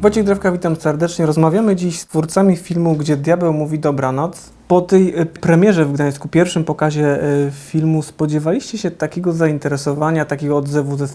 Wojciech Drewka, witam serdecznie. Rozmawiamy dziś z twórcami filmu Gdzie diabeł mówi dobranoc. Po tej premierze w Gdańsku, pierwszym pokazie filmu, spodziewaliście się takiego zainteresowania, takiego odzewu ze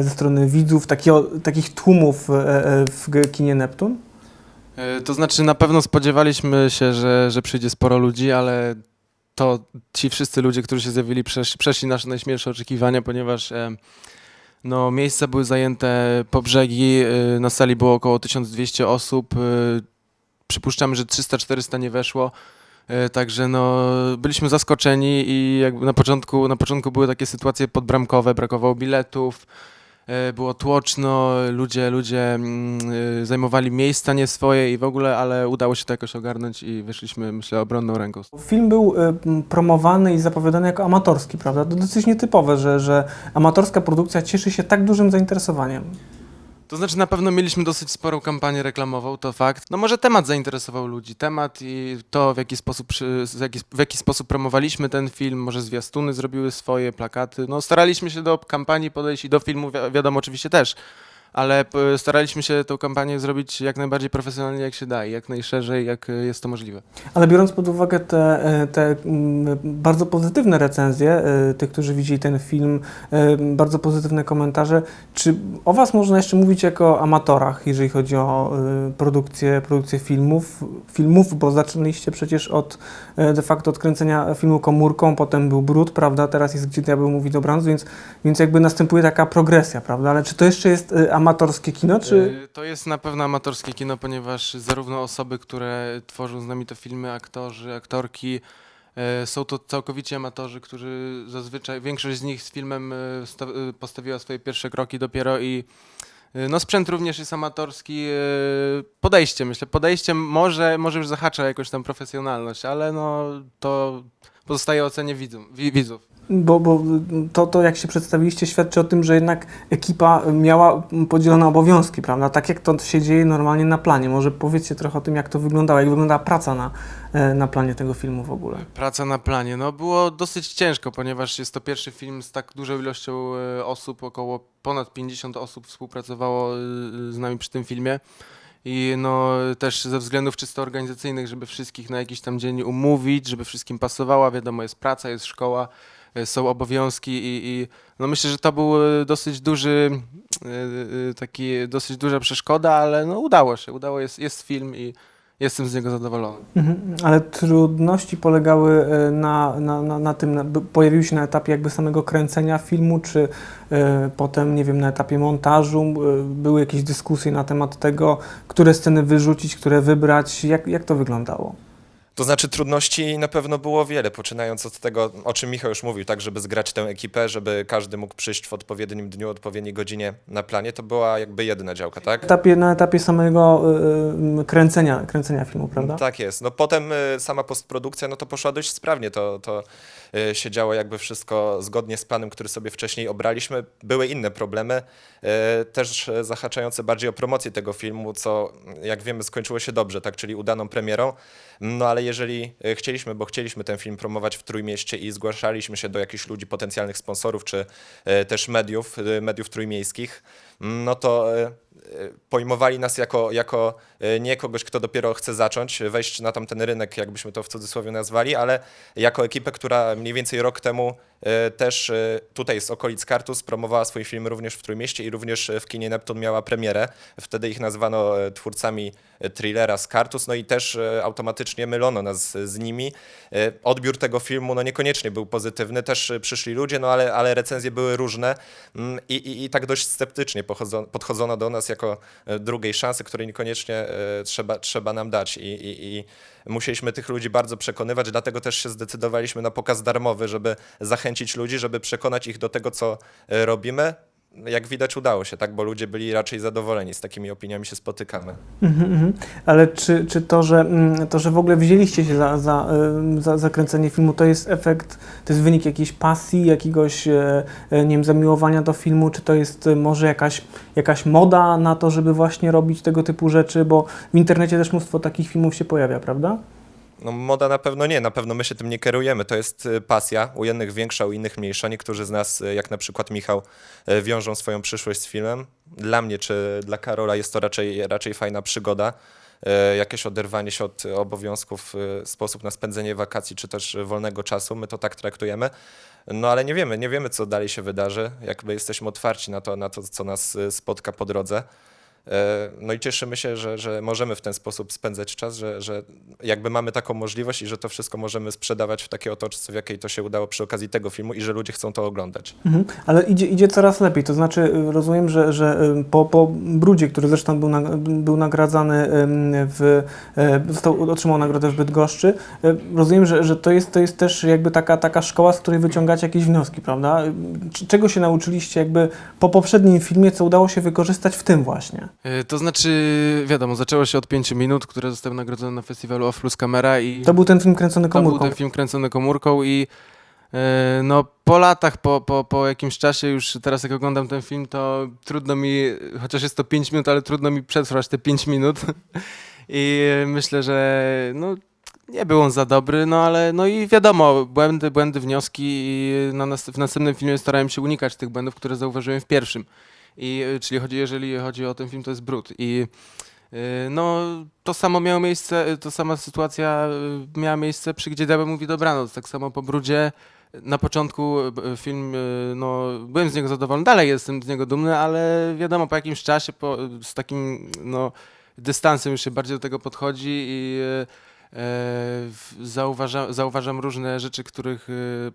strony widzów, takich tłumów w kinie Neptun? To znaczy na pewno spodziewaliśmy się, że przyjdzie sporo ludzi, ale to ci wszyscy ludzie, którzy się zjawili, przeszli nasze najśmielsze oczekiwania, ponieważ no, miejsca były zajęte po brzegi, na sali było około 1200 osób, przypuszczamy, że 300-400 nie weszło, także no, byliśmy zaskoczeni i jakby na początku były takie sytuacje podbramkowe, brakowało biletów, było tłoczno, ludzie zajmowali miejsca nie swoje i w ogóle, ale udało się to jakoś ogarnąć i wyszliśmy, myślę, obronną ręką. Film był promowany i zapowiadany jako amatorski, prawda? To dosyć nietypowe, że amatorska produkcja cieszy się tak dużym zainteresowaniem. To znaczy na pewno mieliśmy dosyć sporą kampanię reklamową, to fakt. No może temat zainteresował ludzi, temat i to w jaki sposób promowaliśmy ten film, może zwiastuny zrobiły swoje, plakaty. No staraliśmy się do kampanii podejść i do filmu wiadomo oczywiście też, ale staraliśmy się tę kampanię zrobić jak najbardziej profesjonalnie jak się da i jak najszerzej jak jest to możliwe. Ale biorąc pod uwagę te bardzo pozytywne recenzje tych, którzy widzieli ten film, bardzo pozytywne komentarze, czy o Was można jeszcze mówić jako o amatorach, jeżeli chodzi o produkcję filmów, bo zaczęliście przecież de facto od kręcenia filmu komórką, potem był Brud, prawda, teraz jest Gdzie diabeł mówi dobranoc, więc jakby następuje taka progresja, prawda, ale czy to jeszcze jest amatorskie kino, czy... To jest na pewno amatorskie kino, ponieważ zarówno osoby, które tworzą z nami te filmy, aktorzy, aktorki, są to całkowicie amatorzy, którzy zazwyczaj, większość z nich z filmem postawiła swoje pierwsze kroki dopiero i no sprzęt również jest amatorski, podejście myślę, może już zahacza jakąś tam profesjonalność, ale no to pozostaje ocenie widzów. Bo to, jak się przedstawiliście, świadczy o tym, że jednak ekipa miała podzielone obowiązki, prawda? Tak jak to się dzieje normalnie na planie. Może powiedzcie trochę o tym, jak to wyglądało, jak wyglądała praca na planie tego filmu w ogóle. Praca na planie, no było dosyć ciężko, ponieważ jest to pierwszy film z tak dużą ilością osób, około ponad 50 osób współpracowało z nami przy tym filmie. I no też ze względów czysto organizacyjnych, żeby wszystkich na jakiś tam dzień umówić, żeby wszystkim pasowała, wiadomo, jest praca, jest szkoła, są obowiązki i no myślę, że to był dosyć dosyć duża przeszkoda, ale no udało, jest film i jestem z niego zadowolony. Ale trudności polegały na tym, pojawiły się na etapie jakby samego kręcenia filmu, czy potem, nie wiem, na etapie montażu były jakieś dyskusje na temat tego, które sceny wyrzucić, które wybrać, jak to wyglądało? To znaczy trudności na pewno było wiele, poczynając od tego, o czym Michał już mówił, tak, żeby zgrać tę ekipę, żeby każdy mógł przyjść w odpowiednim dniu, odpowiedniej godzinie na planie, to była jakby jedna działka, tak? Na etapie samego kręcenia filmu, prawda? Tak jest. No potem sama postprodukcja, no to poszła dość sprawnie, to się działo jakby wszystko zgodnie z planem, który sobie wcześniej obraliśmy. Były inne problemy, też zahaczające bardziej o promocję tego filmu, co jak wiemy skończyło się dobrze, tak, czyli udaną premierą. No ale jeżeli chcieliśmy ten film promować w Trójmieście i zgłaszaliśmy się do jakichś ludzi, potencjalnych sponsorów, czy też mediów trójmiejskich, no to pojmowali nas jako nie kogoś, kto dopiero chce zacząć, wejść na tamten rynek, jakbyśmy to w cudzysłowie nazwali, ale jako ekipę, która mniej więcej rok temu też tutaj z okolic Kartus promowała swój film również w Trójmieście i również w kinie Neptun miała premierę. Wtedy ich nazwano twórcami thrillera z Kartus, no i też automatycznie mylono nas z nimi. Odbiór tego filmu no niekoniecznie był pozytywny, też przyszli ludzie, no ale recenzje były różne i tak dość sceptycznie podchodzono do nas jako drugiej szansy, której niekoniecznie trzeba nam dać i musieliśmy tych ludzi bardzo przekonywać, dlatego też się zdecydowaliśmy na pokaz darmowy, żeby zachęcić ludzi, żeby przekonać ich do tego, co robimy. Jak widać udało się, tak, bo ludzie byli raczej zadowoleni, z takimi opiniami się spotykamy. Ale czy to, że w ogóle wzięliście się za kręcenie filmu, to jest efekt, to jest wynik jakiejś pasji, jakiegoś, nie wiem, zamiłowania do filmu, czy to jest może jakaś moda na to, żeby właśnie robić tego typu rzeczy, bo w internecie też mnóstwo takich filmów się pojawia, prawda? No moda na pewno nie, na pewno my się tym nie kierujemy. To jest pasja, u jednych większa, u innych mniejsza. Niektórzy z nas, jak na przykład Michał, wiążą swoją przyszłość z filmem. Dla mnie czy dla Karola jest to raczej fajna przygoda. Jakieś oderwanie się od obowiązków, sposób na spędzenie wakacji czy też wolnego czasu. My to tak traktujemy. No ale nie wiemy co dalej się wydarzy. Jakby jesteśmy otwarci na to co nas spotka po drodze. No i cieszymy się, że możemy w ten sposób spędzać czas, że jakby mamy taką możliwość i że to wszystko możemy sprzedawać w takiej otoczce, w jakiej to się udało przy okazji tego filmu i że ludzie chcą to oglądać. Ale idzie coraz lepiej, to znaczy rozumiem, że po Brudzie, który zresztą był nagradzany, otrzymał nagrodę w Bydgoszczy, rozumiem, że to jest też jakby taka szkoła, z której wyciągacie jakieś wnioski, prawda? Czego się nauczyliście jakby po poprzednim filmie, co udało się wykorzystać w tym właśnie? To znaczy, wiadomo, zaczęło się od 5 minut, które zostały nagrodzone na festiwalu Off Plus Camera i To był ten film kręcony to był komórką. ten film kręcony komórką i no po latach, po jakimś czasie już teraz jak oglądam ten film, to trudno mi, chociaż jest to 5 minut, ale trudno mi przetrwać te 5 minut i myślę, że no nie był on za dobry, no ale no i wiadomo, błędy, wnioski i w następnym filmie starałem się unikać tych błędów, które zauważyłem w pierwszym. Czyli jeżeli chodzi o ten film, to jest Brud. I no, to samo miało miejsce, to sama sytuacja miała miejsce przy Gdzie Diabeł mówi dobranoc. Tak samo po Brudzie. Na początku film, no, byłem z niego zadowolony, dalej jestem z niego dumny, ale wiadomo, po jakimś czasie, z takim, no, dystansem już się bardziej do tego podchodzi i zauważam różne rzeczy, których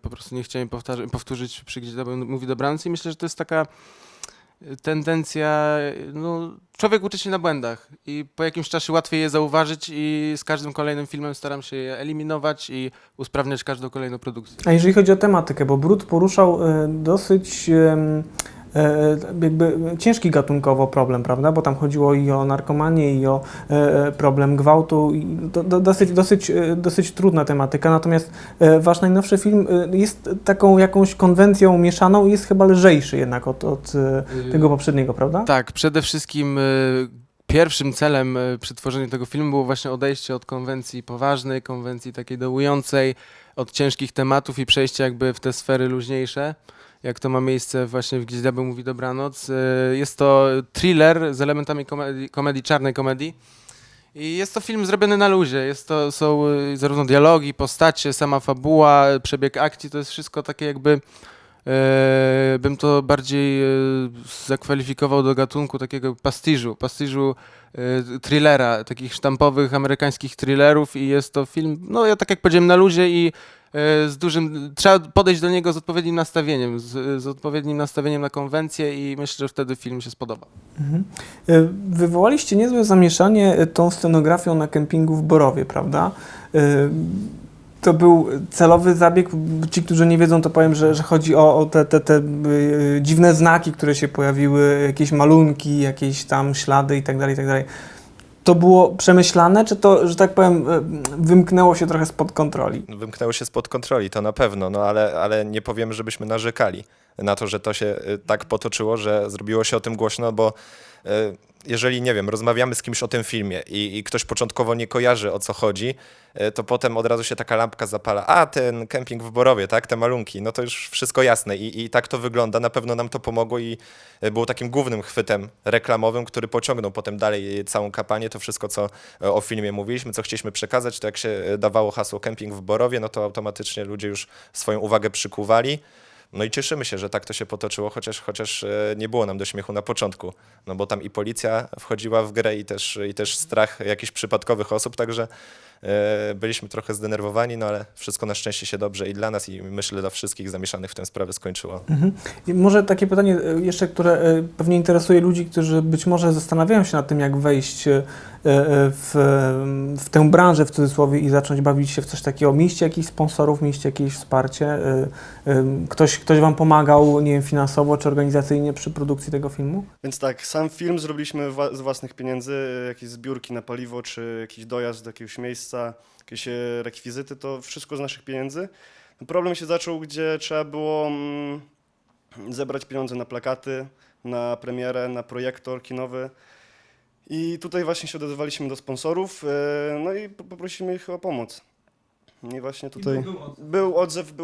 po prostu nie chciałem powtórzyć przy Gdzie Diabeł mówi dobranoc i myślę, że to jest taka tendencja, no, człowiek uczy się na błędach i po jakimś czasie łatwiej je zauważyć i z każdym kolejnym filmem staram się je eliminować i usprawniać każdą kolejną produkcję. A jeżeli chodzi o tematykę, bo Brud poruszał dosyć jakby ciężki gatunkowo problem, prawda? Bo tam chodziło i o narkomanię, i o problem gwałtu. I dosyć trudna tematyka. Natomiast wasz najnowszy film jest taką jakąś konwencją mieszaną i jest chyba lżejszy jednak od tego poprzedniego, prawda? Tak, przede wszystkim pierwszym celem przy tworzeniu tego filmu było właśnie odejście od konwencji poważnej, konwencji takiej dołującej, od ciężkich tematów i przejście jakby w te sfery luźniejsze, jak to ma miejsce właśnie w Gdzie Diabeł mówi dobranoc. Jest to thriller z elementami komedii, czarnej komedii. I jest to film zrobiony na luzie. Są zarówno dialogi, postacie, sama fabuła, przebieg akcji, to jest wszystko takie jakby bym to bardziej zakwalifikował do gatunku takiego pastiżu thrillera, takich sztampowych amerykańskich thrillerów i jest to film, no ja tak jak powiedziałem, na luzie i trzeba podejść do niego z odpowiednim nastawieniem, z odpowiednim nastawieniem na konwencję i myślę, że wtedy film się spodoba. Wywołaliście niezłe zamieszanie tą scenografią na kempingu w Borowie, prawda? To był celowy zabieg. Ci, którzy nie wiedzą, to powiem, że chodzi o te dziwne znaki, które się pojawiły, jakieś malunki, jakieś tam ślady i tak dalej, i tak dalej. To było przemyślane, czy to, że tak powiem, wymknęło się trochę spod kontroli? Wymknęło się spod kontroli, to na pewno, no ale nie powiemy, żebyśmy narzekali na to, że to się tak potoczyło, że zrobiło się o tym głośno, bo jeżeli, nie wiem, rozmawiamy z kimś o tym filmie i ktoś początkowo nie kojarzy, o co chodzi, to potem od razu się taka lampka zapala. A, ten kemping w Borowie, tak, te malunki, no to już wszystko jasne i tak to wygląda. Na pewno nam to pomogło i było takim głównym chwytem reklamowym, który pociągnął potem dalej całą kampanię. To wszystko, co o filmie mówiliśmy, co chcieliśmy przekazać, to jak się dawało hasło kemping w Borowie, no to automatycznie ludzie już swoją uwagę przykuwali. No i cieszymy się, że tak to się potoczyło, chociaż nie było nam do śmiechu na początku, no bo tam i policja wchodziła w grę i też strach jakichś przypadkowych osób, także byliśmy trochę zdenerwowani, no ale wszystko na szczęście się dobrze i dla nas i myślę dla wszystkich zamieszanych w tę sprawę skończyło. I może takie pytanie jeszcze, które pewnie interesuje ludzi, którzy być może zastanawiają się nad tym, jak wejść w tę branżę w cudzysłowie i zacząć bawić się w coś takiego. Mieliście jakichś sponsorów, mieliście jakieś wsparcie? Ktoś wam pomagał, nie wiem, finansowo czy organizacyjnie przy produkcji tego filmu? Więc tak, sam film zrobiliśmy z własnych pieniędzy, jakieś zbiórki na paliwo, czy jakiś dojazd do jakiegoś miejsca, jakieś rekwizyty, to wszystko z naszych pieniędzy. Problem się zaczął, gdzie trzeba było zebrać pieniądze na plakaty, na premierę, na projektor kinowy. I tutaj właśnie się odezwaliśmy do sponsorów, no i poprosiliśmy ich o pomoc. I właśnie tutaj był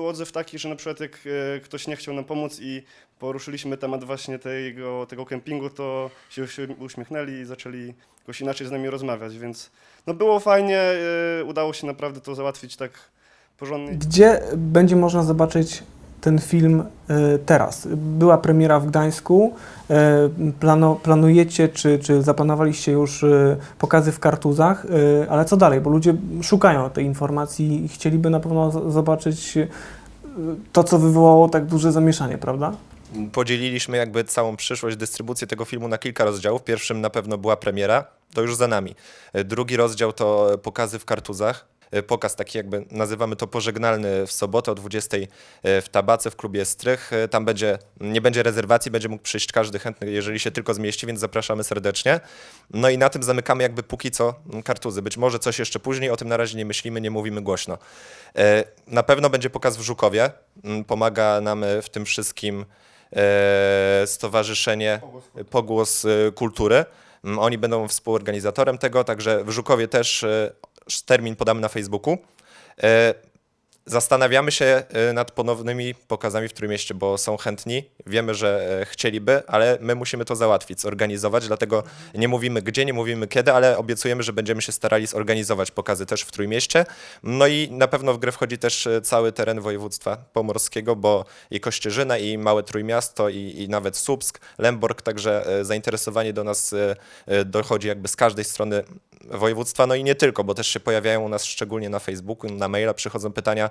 odzew taki, że na przykład jak ktoś nie chciał nam pomóc i poruszyliśmy temat właśnie tego kempingu, to się uśmiechnęli i zaczęli jakoś inaczej z nami rozmawiać, więc no było fajnie, udało się naprawdę to załatwić tak porządnie. Gdzie będzie można zobaczyć ten film teraz? Była premiera w Gdańsku. Planujecie, czy zaplanowaliście już pokazy w Kartuzach? Ale co dalej? Bo ludzie szukają tej informacji i chcieliby na pewno zobaczyć to, co wywołało tak duże zamieszanie, prawda? Podzieliliśmy jakby całą przyszłość, dystrybucję tego filmu na kilka rozdziałów. Pierwszym na pewno była premiera, to już za nami. Drugi rozdział to pokazy w Kartuzach. Pokaz taki jakby, nazywamy to pożegnalny, w sobotę o 20:00 w Tabace w klubie Strych. Tam nie będzie rezerwacji, będzie mógł przyjść każdy chętny, jeżeli się tylko zmieści, więc zapraszamy serdecznie. No i na tym zamykamy jakby póki co Kartuzy. Być może coś jeszcze później, o tym na razie nie myślimy, nie mówimy głośno. Na pewno będzie pokaz w Żukowie. Pomaga nam w tym wszystkim stowarzyszenie Pogłos Kultury. Oni będą współorganizatorem tego, także w Żukowie też termin podamy na Facebooku. Zastanawiamy się nad ponownymi pokazami w Trójmieście, bo są chętni, wiemy, że chcieliby, ale my musimy to załatwić, zorganizować, dlatego nie mówimy gdzie, nie mówimy kiedy, ale obiecujemy, że będziemy się starali zorganizować pokazy też w Trójmieście. No i na pewno w grę wchodzi też cały teren województwa pomorskiego, bo i Kościerzyna, i Małe Trójmiasto, i nawet Słupsk, Lęborg, także zainteresowanie do nas dochodzi jakby z każdej strony województwa, no i nie tylko, bo też się pojawiają u nas szczególnie na Facebooku, na maila przychodzą pytania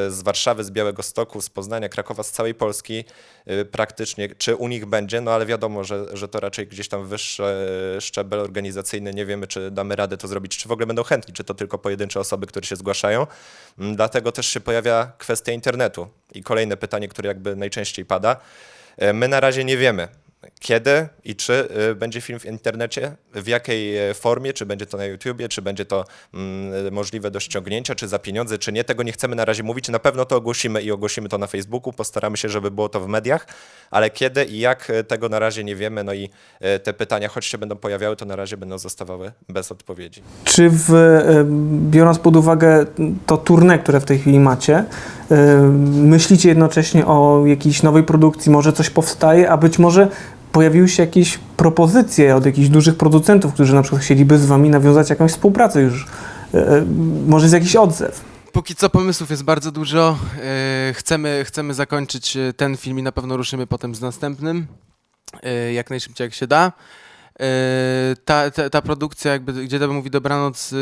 z Warszawy, z Białegostoku, z Poznania, Krakowa, z całej Polski praktycznie, czy u nich będzie, no ale wiadomo, że to raczej gdzieś tam wyższy szczebel organizacyjny, nie wiemy, czy damy radę to zrobić, czy w ogóle będą chętni, czy to tylko pojedyncze osoby, które się zgłaszają. Dlatego też się pojawia kwestia internetu i kolejne pytanie, które jakby najczęściej pada. My na razie nie wiemy, kiedy i czy będzie film w internecie, w jakiej formie, czy będzie to na YouTubie, czy będzie to możliwe do ściągnięcia, czy za pieniądze, czy nie, tego nie chcemy na razie mówić. Na pewno to ogłosimy i ogłosimy to na Facebooku, postaramy się, żeby było to w mediach, ale kiedy i jak, tego na razie nie wiemy, no i te pytania, choć się będą pojawiały, to na razie będą zostawały bez odpowiedzi. Czy biorąc pod uwagę to tournée, które w tej chwili macie, myślicie jednocześnie o jakiejś nowej produkcji, może coś powstaje, a być może pojawiły się jakieś propozycje od jakichś dużych producentów, którzy na przykład chcieliby z wami nawiązać jakąś współpracę już, może jest jakiś odzew? Póki co pomysłów jest bardzo dużo. Chcemy zakończyć ten film i na pewno ruszymy potem z następnym, jak najszybciej jak się da. Ta produkcja, jakby Gdzie Diabeł mówi dobranoc,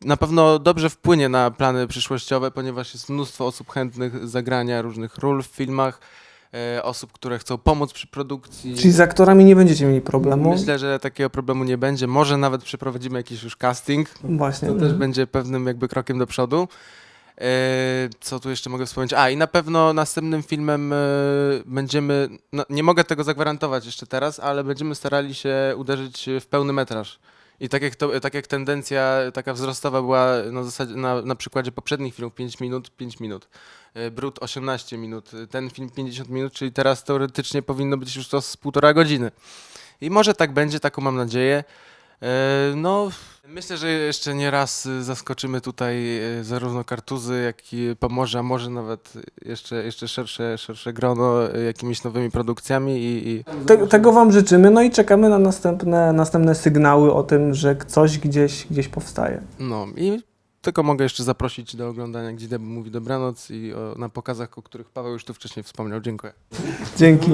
na pewno dobrze wpłynie na plany przyszłościowe, ponieważ jest mnóstwo osób chętnych zagrania różnych ról w filmach, osób, które chcą pomóc przy produkcji. Czyli z aktorami nie będziecie mieli problemu? Myślę, że takiego problemu nie będzie. Może nawet przeprowadzimy jakiś już casting. Właśnie. To też będzie pewnym jakby krokiem do przodu. Co tu jeszcze mogę wspomnieć? I na pewno następnym filmem będziemy, no, nie mogę tego zagwarantować jeszcze teraz, ale będziemy starali się uderzyć w pełny metraż. I tak jak tendencja taka wzrostowa była na zasadzie, na przykładzie poprzednich filmów 5 minut. Brud 18 minut, ten film 50 minut, czyli teraz teoretycznie powinno być już to z 1,5 godziny. I może tak będzie, taką mam nadzieję. No, myślę, że jeszcze nie raz zaskoczymy tutaj zarówno Kartuzy, jak i Pomorze, a może nawet jeszcze szersze grono jakimiś nowymi produkcjami. Tego wam życzymy, no i czekamy na następne sygnały o tym, że coś gdzieś powstaje. No i tylko mogę jeszcze zaprosić do oglądania Gdzie Diabeł mówi dobranoc i na pokazach, o których Paweł już tu wcześniej wspomniał. Dziękuję. Dzięki.